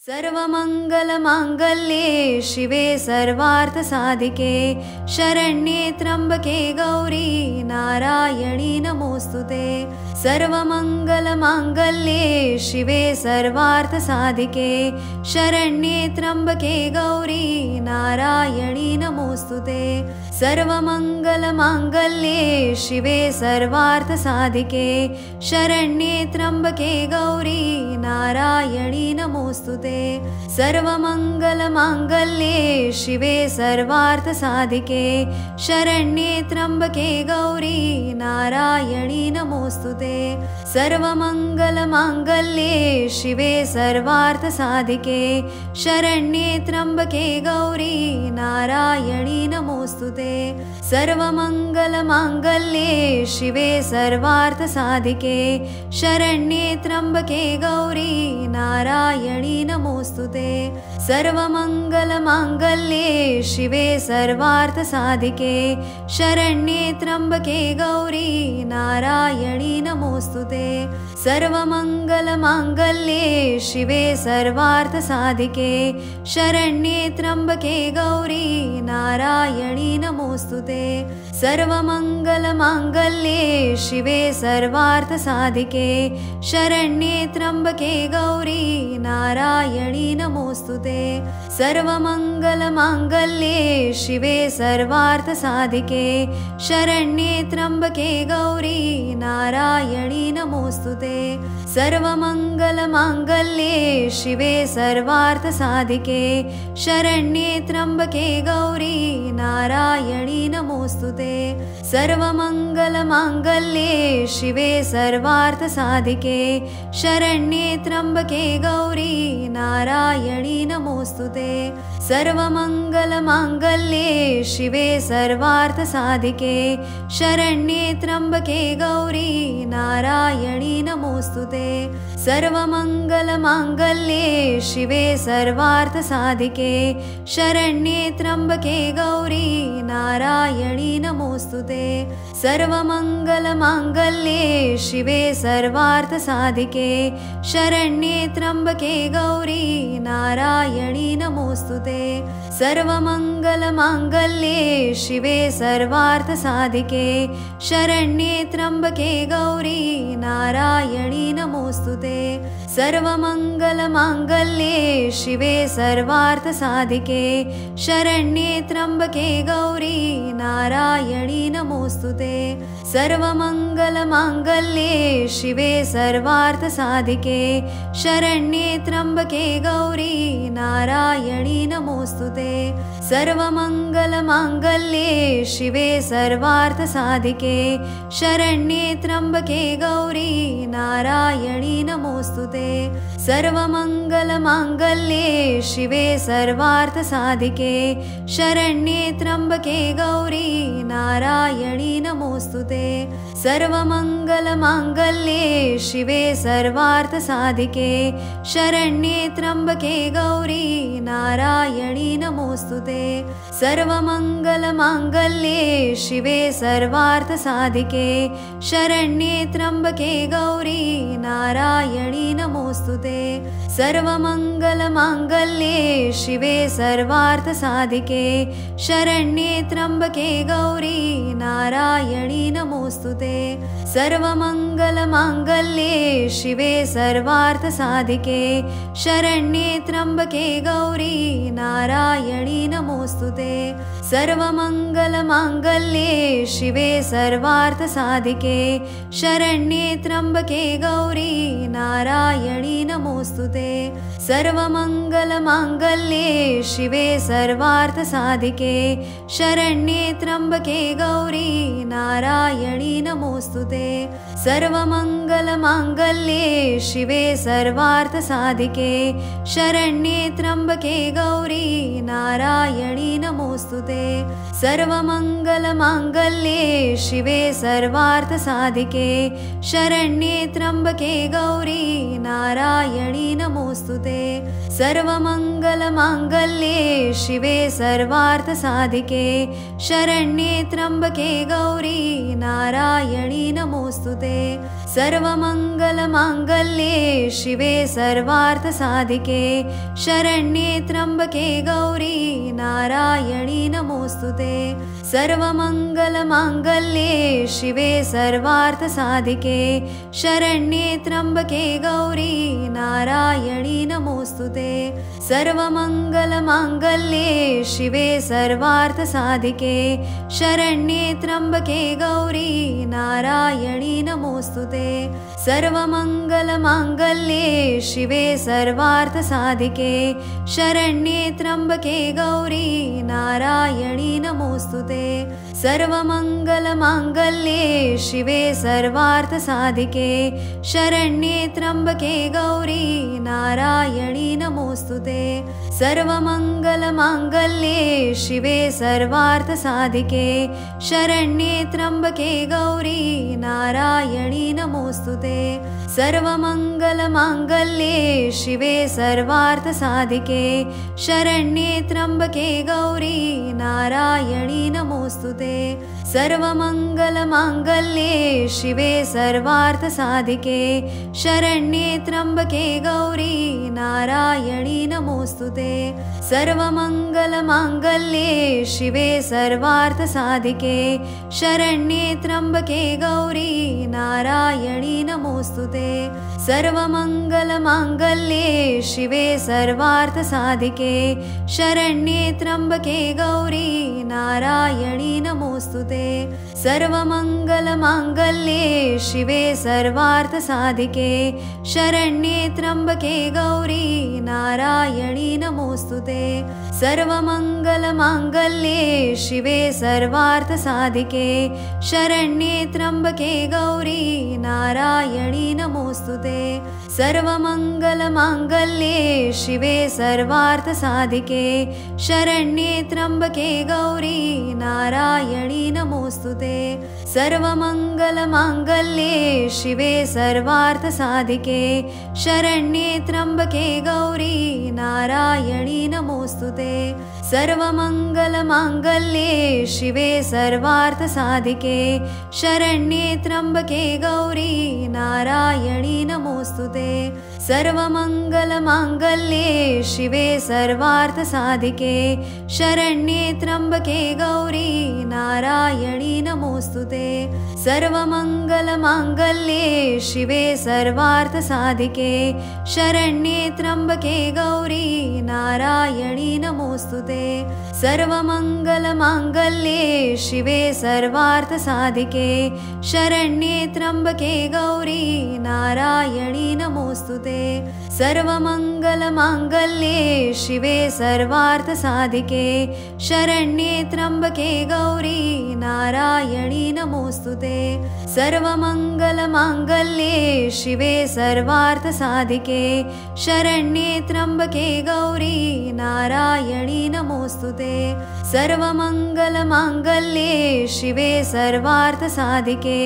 सर्वमङ्गलमाङ्गल्ये शिवे सर्वार्थसाधिके शरण्ये त्र्यम्बके गौरी नारायणी नमोस्तुते। सर्वमङ्गलमाङ्गल्ये शिवे सर्वार्थसाधिके शरण्ये त्र्यम्बके गौरी नारायणी नमोस्तुते। सर्वमङ्गलमाङ्गल्ये शिवे सर्वार्थसाधिके शरण्ये त्र्यम्बके गौरी नारायणी नमोस्तुते। सर्वमङ्गलमाङ्गल्ये शिवे सर्वार्थसाधिके शरण्ये त्र्यम्बके गौरी नारायणी नमोस्तुते। सर्वमङ्गलमाङ्गल्ये शिवे सर्वार्थसाधिके शरण्ये त्र्यम्बके गौरी नारायणी नमोस्तुते। सर्वमङ्गलमाङ्गल्ये शिवे सर्वार्थसाधिके शरण्ये त्र्यम्बके गौरी नारायणी नमोस्तुते। सर्वमङ्गलमाङ्गल्ये शिवे सर्वार्थसाधिके शरण्ये त्र्यम्बके गौरी नारायणी नमोस्तुते। सर्वमङ्गलमाङ्गल्ये शिवे सर्वार्थसाधिके शरण्ये त्र्यम्बके गौरी नारायणी नमोस्तुते। सर्वमङ्गलमाङ्गल्ये शिवे सर्वार्थसाधिके शरण्ये त्र्यम्बके गौरी नारायणी नमोस्तुते। सर्वमङ्गलमाङ्गल्ये शिवे सर्वार्थसाधिके शरण्ये त्र्यम्बके गौरी नारायणी नमोस्तुते। सर्वमङ्गलमाङ्गल्ये शिवे सर्वार्थसाधिके शरण्ये त्र्यम्बके गौरी नारायणी नमोस्तुते। सर्वमङ्गलमाङ्गल्ये शिवे सर्वार्थसाधिके शरण्ये त्र्यम्बके गौरी नारायणी नमोस्तुते। सर्वमङ्गलमाङ्गल्ये शिवे सर्वार्थसाधिके शरण्ये त्र्यम्बके गौरी नारायणी नमोस्तुते। सर्वमङ्गलमाङ्गल्ये शिवे सर्वार्थसाधिके शरण्ये त्र्यम्बके गौरी नारायणी नमोस्तुते। सर्वमङ्गलमाङ्गल्ये शिवे सर्वार्थसाधिके शरण्ये त्र्यम्बके गौरी नारायणी नमोस्तुते। सर्वमङ्गलमाङ्गल्ये शिवे सर्वार्थसाधिके शरण्ये त्र्यम्बके गौरी नारायणी नमोस्तुते। सर्वमङ्गलमाङ्गल्ये शिवे सर्वार्थसाधिके शरण्ये त्र्यम्बके गौरी नारायणी नमोस्तुते। सर्वमङ्गलमाङ्गल्ये शिवे सर्वार्थसाधिके शरण्ये त्र्यम्बके गौरी नारायणी नमोस्तुते। सर्वमङ्गलमाङ्गल्ये शिवे सर्वार्थसाधिके शरण्ये त्र्यम्बके गौरी नारायणी नमोस्तुते। सर्वमङ्गलमाङ्गल्ये शिवे सर्वार्थसाधिके शरण्ये त्र्यम्बके गौरी नारायणी नमोस्तुते। सर्वमङ्गलमाङ्गल्ये शिवे सर्वार्थसाधिके शरण्ये त्र्यम्बके गौरी नारायणी नमोस्तुते। सर्वमङ्गलमाङ्गल्ये शिवे सर्वार्थसाधिके शरण्ये त्र्यम्बके गौरी नारायणी नमोस्तुते। सर्वमङ्गलमाङ्गल्ये शिवे सर्वार्थसाधिके शरण्ये त्र्यम्बके गौरी नारायणी नमोस्तुते। सर्वमङ्गलमाङ्गल्ये शिवे सर्वार्थसाधिके शरण्ये त्र्यम्बके गौरी नारायणी नमोस्तुते। सर्वमङ्गलमाङ्गल्ये शिवे सर्वार्थसाधिके शरण्ये त्र्यम्बके गौरी नारायणी नमोस्तुते। सर्वमङ्गलमाङ्गल्ये शिवे सर्वार्थसाधिके शरण्ये त्र्यम्बके गौरी नारायणी नमोस्तुते। सर्वमङ्गलमाङ्गल्ये शिवे सर्वार्थसाधिके शरण्ये त्र्यम्बके गौरी नारायणी नमोस्तुते। सर्वमङ्गलमाङ्गल्ये शिवे सर्वार्थसाधिके शरण्ये त्र्यम्बके गौरी नारायणी नारायणी नमोस्तुते। सर्वमङ्गलमाङ्गल्ये शिवे सर्वार्थसाधिके शरण्ये त्र्यम्बके गौरी नारायणी नमोस्तुते। सर्वमङ्गलमाङ्गल्ये शिवे सर्वार्थसाधिके शरण्ये त्र्यम्बके गौरी नारायणी नमोस्तुते। सर्वमङ्गलमाङ्गल्ये शिवे सर्वार्थसाधिके शरण्ये त्र्यम्बके गौरी नारायणी नमोस्तुते। सर्वमङ्गलमाङ्गल्ये शिवे सर्वार्थसाधिके शरण्ये त्र्यम्बके गौरी नारायणी नमोस्तुते। सर्वमङ्गलमाङ्गल्ये शिवे सर्वार्थसाधिके शरण्ये त्र्यम्बके गौरी नारायणी नमोस्तुते। सर्वमङ्गलमाङ्गल्ये शिवे सर्वार्थसाधिके शरण्ये त्र्यम्बके गौरी नारायणी नमोस्तुते। सर्वमङ्गलमाङ्गल्ये शिवे सर्वार्थसाधिके शरण्ये त्र्यम्बके गौरी नारायणी नमोस्तुते। सर्वमङ्गलमाङ्गल्ये शिवे सर्वार्थसाधिके शरण्ये त्र्यम्बके गौरी नारायणी नमोस्तुते। सर्वमङ्गलमाङ्गल्ये शिवे सर्वार्थसाधिके शरण्ये त्र्यम्बके गौरी नारायणी नमोस्तुते। सर्वमङ्गलमाङ्गल्ये शिवे सर्वार्थसाधिके शरण्ये त्र्यम्बके गौरी नारायणी नमोस्तुते। सर्वमङ्गलमाङ्गल्ये शिवे सर्वार्थसाधिके शरण्ये त्र्यम्बके गौरी नारायणी नमोस्तुते। सर्वमङ्गलमाङ्गल्ये शिवे सर्वार्थसाधिके शरण्ये त्र्यम्बके गौरी नारायणी नमोस्तुते। सर्वमङ्गलमाङ्गल्ये शिवे सर्वार्थसाधिके शरण्ये त्र्यम्बके गौरी नारायणी नमोस्तुते। सर्वमङ्गलमाङ्गल्ये शिवे सर्वार्थसाधिके शरण्ये त्र्यम्बके गौरी नारायणी नमोस्तुते। सर्वमङ्गलमाङ्गल्ये शिवे सर्वार्थसाधिके शरण्ये त्र्यम्बके गौरी नारायणी नमोस्तुते। सर्वमङ्गलमाङ्गल्ये शिवे सर्वार्थसाधिके शरण्ये त्र्यम्बके गौरी नारायणी नमोस्तुते। सर्वमङ्गलमाङ्गल्ये शिवे सर्वार्थसाधिके शरण्ये त्र्यम्बके गौरी नारायणी नमोस्तुते। सर्वमङ्गलमाङ्गल्ये शिवे सर्वार्थसाधिके शरण्ये त्र्यम्बके गौरी नारायणी नमोस्तुते। सर्वमङ्गलमाङ्गल्ये शिवे सर्वार्थसाधिके शरण्ये त्र्यम्बके गौरी नारायणी नमोस्तुते। सर्वमङ्गलमाङ्गल्ये शिवे सर्वार्थसाधिके शरण्ये त्र्यम्बके गौरी नारायणी नमोस्तुते। सर्वमङ्गलमाङ्गल्ये शिवे सर्वार्थसाधिके शरण्ये त्र्यम्बके गौरी नारायणी नमोस्तुते। सर्वमङ्गलमाङ्गल्ये शिवे सर्वार्थसाधिके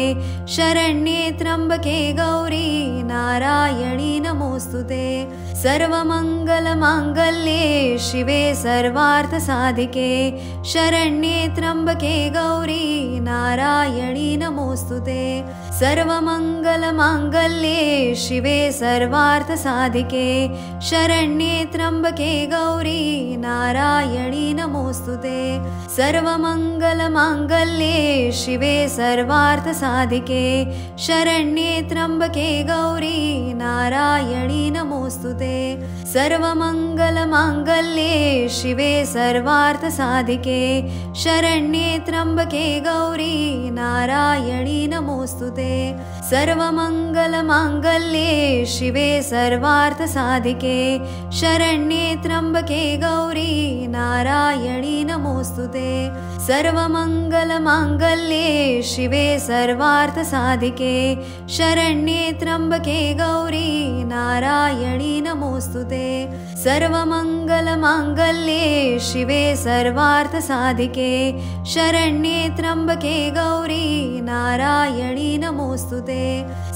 शरण्ये त्र्यम्बके गौरी नारायणी नमोस्तुते। सर्वमङ्गलमाङ्गल्ये शिवे सर्वार्थसाधिके शरण्ये त्र्यम्बके गौरी नारायणी नमोस्तुते। सर्वमङ्गलमाङ्गल्ये शिवे सर्वार्थसाधिके शरण्ये त्र्यम्बके गौरी नारायणी नमोस्तुते। सर्वमङ्गलमाङ्गल्ये शिवे सर्वार्थसाधिके शरण्ये त्र्यम्बके गौरी नारायणी नमोस्तुते। सर्वमङ्गलमाङ्गल्ये शिवे सर्वार्थसाधिके शरण्ये त्र्यम्बके गौरी नारायणी नमोस्तुते। सर्वमङ्गलमाङ्गल्ये शिवे सर्वार्थसाधिके शरण्ये त्र्यम्बके गौरी नारायणी नमोस्तुते। सर्वमङ्गलमाङ्गल्ये शिवे सर्वार्थसाधिके शरण्ये त्र्यम्बके गौरी नारायणी नमोऽस्तुते सर्वमङ्गलमाङ्गल्ये शिवे सर्वार्थसाधिके शरण्ये त्र्यम्बके गौरी नारायणी नमोऽस्तुते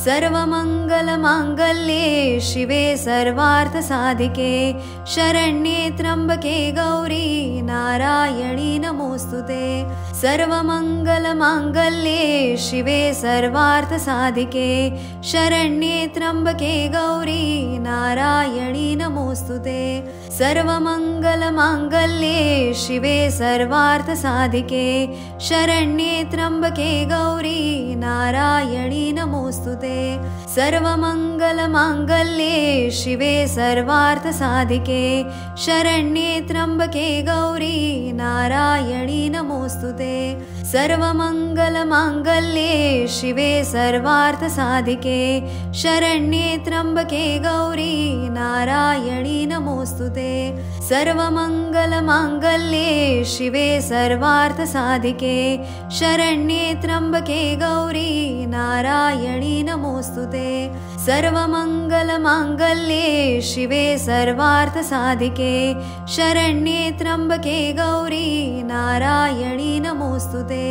सर्वमङ्गलमाङ्गल्ये शिवे सर्वार्थसाधिके शरण्ये त्र्यम्बके गौरी नारायणी नमोऽस्तुते सर्वमङ्गलमाङ्गल्ये शिवे सर्वार्थसाधिके शरण्ये त्र्यम्बके गौरी नारायणी नमोऽस्तुते सर्वमङ्गलमाङ्गल्ये शिवे सर्वार्थसाधिके शरण्ये त्र्यम्बके गौरी नारायणी नमोऽस्तुते सर्वमङ्गलमाङ्गल्ये शिवे सर्वार्थसाधिके शरण्ये त्र्यम्बके गौरी नारायणी नमोऽस्तुते सर्वमङ्गलमाङ्गल्ये शिवे सर्वार्थसाधिके शरण्ये त्र्यम्बके गौरी नारायणी नमोऽस्तुते सर्वमङ्गलमाङ्गल्ये शिवे सर्वार्थसाधिके शरण्ये त्र्यम्बके गौरी नारायणी नमोऽस्तुते सर्वमङ्गलमाङ्गल्ये शिवे सर्वार्थसाधिके शरण्ये त्र्यम्बके गौरी नारायणी नमोऽस्तुते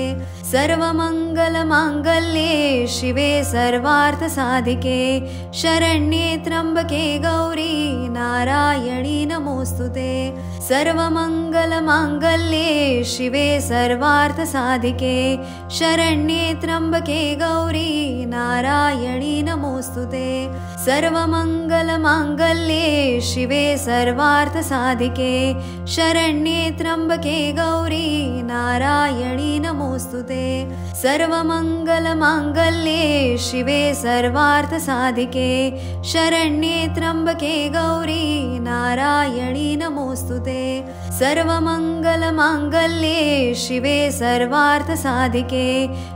सर्वमङ्गलमाङ्गल्ये शिवे सर्वार्थसाधिके शरण्ये त्र्यम्बके गौरी नारायणी नमोऽस्तुते सर्वमङ्गलमाङ्गल्ये शिवे सर्वार्थसाधिके शरण्ये त्र्यम्बके गौरी नारायणी नमोऽस्तुते सर्वमङ्गलमाङ्गल्ये शिवे सर्वार्थसाधिके शरण्ये त्र्यम्बके गौरी नारायणी नमोऽस्तुते सर्वमङ्गलमाङ्गल्ये शिवे सर्वार्थसाधिके शरण्ये त्र्यम्बके गौरी नारायणी नमोऽस्तुते सर्वमङ्गलमाङ्गल्ये शिवे सर्वार्थसाधिके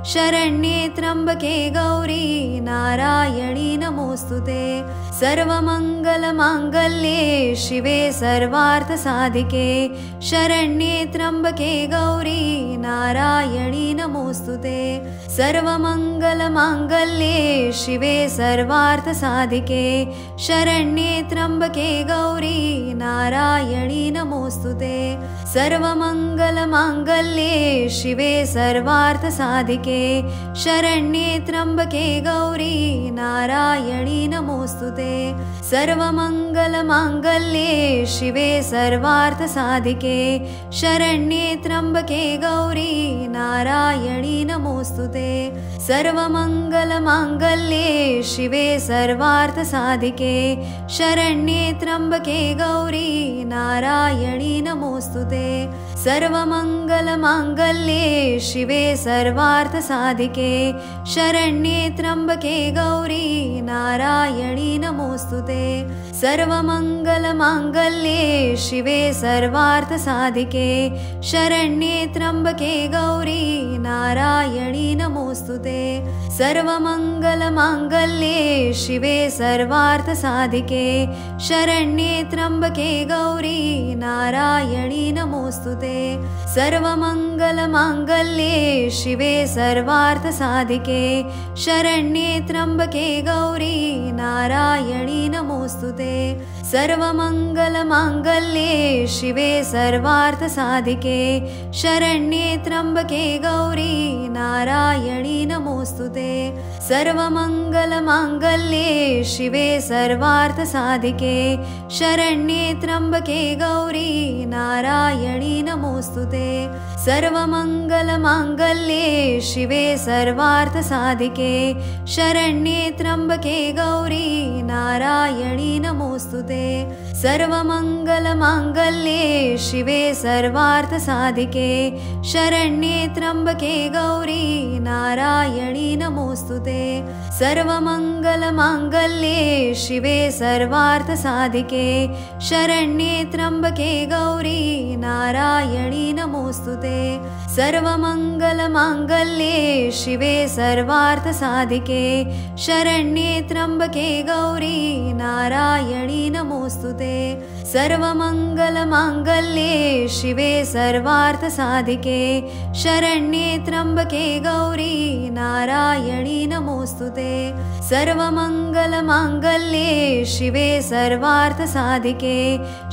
शरण्ये त्र्यम्बके गौरी नारायणी नमोऽस्तुते सर्वमङ्गलमाङ्गल्ये शिवे सर्वार्थसाधिके शरण्ये त्र्यम्बके गौरी नारायणी नमोऽस्तुते सर्वमङ्गलमाङ्गल्ये शिवे सर्वार्थसाधिके शरण्ये त्र्यम्बके गौरी नारायणी नमोऽस्तुते सर्वमङ्गलमाङ्गल्ये शिवे सर्वार्थसाधिके शरण्ये त्र्यम्बके गौरी नारायणी नमोऽस्तुते सर्वमङ्गलमाङ्गल्ये शिवे सर्वार्थसाधिके शरण्ये त्र्यम्बके गौरी नारायणी नमोऽस्तुते सर्वमङ्गलमाङ्गल्ये शिवे सर्वार्थसाधिके शरण्ये त्र्यम्बके गौरी नारायणी नमोऽस्तुते सर्वमङ्गलमाङ्गल्ये शिवे सर्वार्थसाधिके शरण्ये त्र्यम्बके गौरी नारायणी नमोऽस्तुते सर्वमङ्गलमाङ्गल्ये शिवे सर्वार्थसाधिके शरण्ये त्र्यम्बके गौरी नारायणी नमोऽस्तुते सर्वमङ्गलमाङ्गल्ये शिवे सर्वार्थसाधिके शरण्ये त्र्यम्बके गौरी नारायणी नमोऽस्तुते सर्वमङ्गलमाङ्गल्ये शिवे सर्वार्थसाधिके शरण्ये त्र्यम्बके गौरी नारायणी नमोऽस्तुते सर्वमङ्गलमाङ्गल्ये शिवे सर्वार्थसाधिके शरण्ये त्र्यम्बके गौरी नारायणी नमोऽस्तुते सर्वमङ्गलमाङ्गल्ये शिवे सर्वार्थसाधिके शरण्ये त्र्यम्बके गौरी नारायणी नमोऽस्तुते सर्वमङ्गलमाङ्गल्ये शिवे सर्वार्थसाधिके शरण्ये त्र्यम्बके गौरी नारायणी नमोऽस्तुते सर्वमङ्गलमाङ्गल्ये शिवे सर्वार्थसाधिके शरण्ये त्र्यम्बके गौरी नारायणी नमोऽस्तुते सर्वमङ्गलमाङ्गल्ये शिवे सर्वार्थसाधिके शरण्ये त्र्यम्बके गौरी नारायणी नमोऽस्तुते सर्वमङ्गलमाङ्गल्ये शिवे सर्वार्थसाधिके शरण्ये त्र्यम्बके गौरी नारायणी नमोऽस्तुते ते सर्वमङ्गलमाङ्गल्ये शिवे सर्वार्थसाधिके शरण्ये त्र्यम्बके गौरी नारायणी नमोऽस्तु ते सर्वमङ्गलमाङ्गल्ये शिवे सर्वार्थसाधिके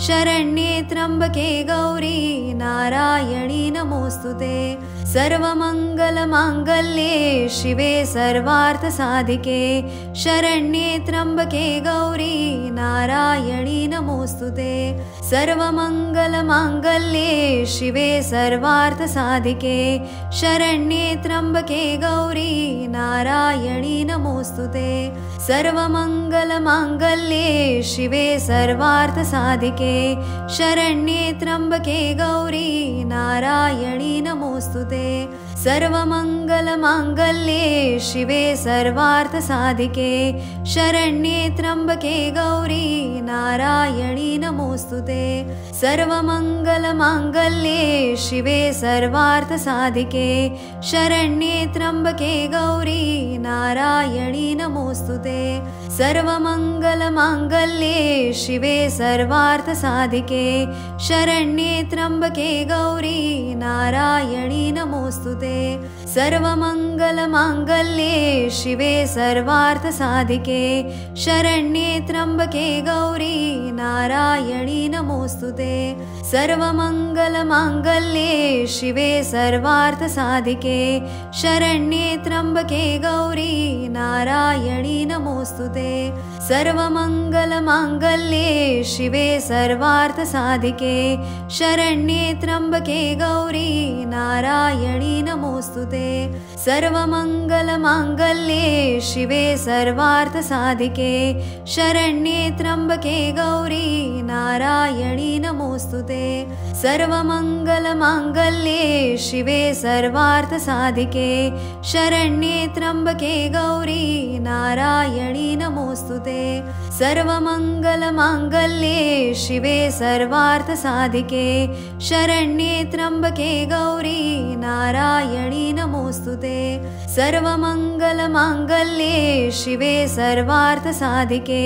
शरण्ये त्र्यम्बके गौरी नारायणी नमोऽस्तु ते सर्वमङ्गलमाङ्गल्ये शिवे सर्वार्थसाधिके शरण्ये त्र्यम्बके गौरी नारायणी नमोऽस्तु ते सर्वमङ्गलमाङ्गल्ये शिवे सर्वार्थसाधिके शरण्ये त्र्यम्बके गौरी नारायणी नमोऽस्तु ते सर्वमङ्गलमाङ्गल्ये शिवे सर्वार्थसाधिके शरण्ये त्र्यम्बके गौरी नारायणी नमोऽस्तु ते सर्वमङ्गलमाङ्गल्ये शिवे सर्वार्थसाधिके शरण्ये त्र्यम्बके गौरी नारायणी नमोऽस्तु ते सर्वमङ्गलमाङ्गल्ये शिवे सर्वार्थसाधिके शरण्ये त्र्यम्बके गौरी नारायणी नमोऽस्तु ते सर्वमङ्गलमाङ्गल्ये शिवे सर्वार्थसाधिके शरण्ये त्र्यम्बके गौरी नारायणी नमोऽस्तु ते सर्वमङ्गलमाङ्गल्ये शिवे सर्वार्थसाधिके शरण्ये त्र्यम्बके गौरी नारायणी नमोऽस्तु ते सर्वमङ्गलमाङ्गल्ये शिवे सर्वार्थसाधिके शरण्ये त्र्यम्बके गौरी नारायणी नमोऽस्तु ते सर्वमङ्गलमाङ्गल्ये शिवे सर्वार्थसाधिके शरण्ये त्र्यम्बके गौरी नारायणी नमोऽस्तु ते सर्वमङ्गलमाङ्गल्ये शिवे सर्वार्थसाधिके शरण्ये त्र्यम्बके गौरी नारायणी नमोऽस्तु ते सर्वमङ्गलमाङ्गल्ये शिवे सर्वार्थसाधिके शरण्ये त्र्यम्बके गौरी नारायणी नमोऽस्तु ते सर्वमङ्गलमाङ्गल्ये शिवे सर्वार्थसाधिके शरण्ये त्र्यम्बके गौरी नारायणी नमोऽस्तु ते सर्वमङ्गलमाङ्गल्ये शिवे सर्वार्थसाधिके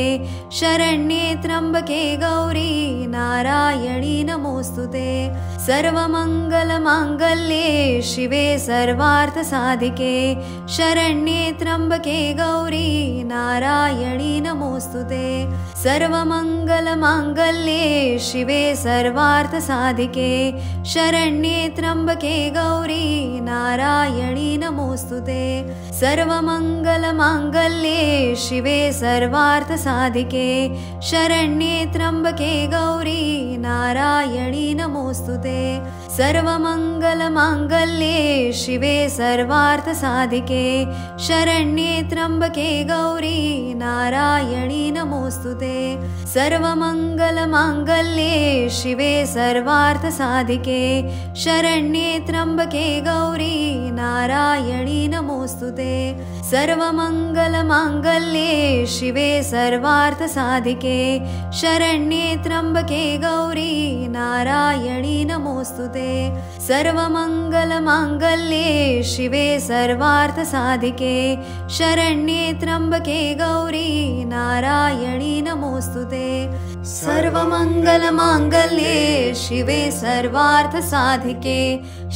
शरण्ये त्र्यम्बके गौरी नारायणी नमोऽस्तु ते सर्वमङ्गलमाङ्गल्ये शिवे सर्वार्थसाधिके शरण्ये त्र्यम्बके गौरी नारायणी नमोऽस्तु ते सर्वमङ्गलमाङ्गल्ये शिवे सर्वार्थसाधिके शरण्ये त्र्यम्बके गौरी नारायणी नमोऽस्तु ते सर्वमङ्गलमाङ्गल्ये शिवे सर्वार्थसाधिके शरण्ये त्र्यम्बके गौरी नारायणी नमोऽस्तु ते सर्वमङ्गलमाङ्गल्ये शिवे सर्वार्थसाधिके शरण्ये त्र्यम्बके गौरी नारायणी नमोऽस्तु ते सर्वमङ्गलमाङ्गल्ये शिवे सर्वार्थसाधिके शरण्ये त्र्यम्बके गौरी नारायणी नमोऽस्तु ते सर्वमङ्गलमाङ्गल्ये शिवे सर्वार्थसाधिके शरण्ये त्र्यम्बके गौरी नारायणी नमोऽस्तु ते सर्वमङ्गलमाङ्गल्ये शिवे सर्वार्थसाधिके शरण्ये त्र्यम्बके गौरी नारायणी नमोऽस्तु ते सर्वमङ्गलमाङ्गल्ये शिवे सर्वार्थसाधिके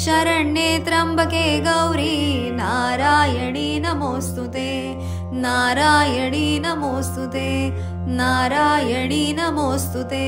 शरण्ये त्र्यम्बके गौरी नारायणी नमोऽस्तु ते नारायणी नमोऽस्तु ते नारायणी नमोऽस्तु ते।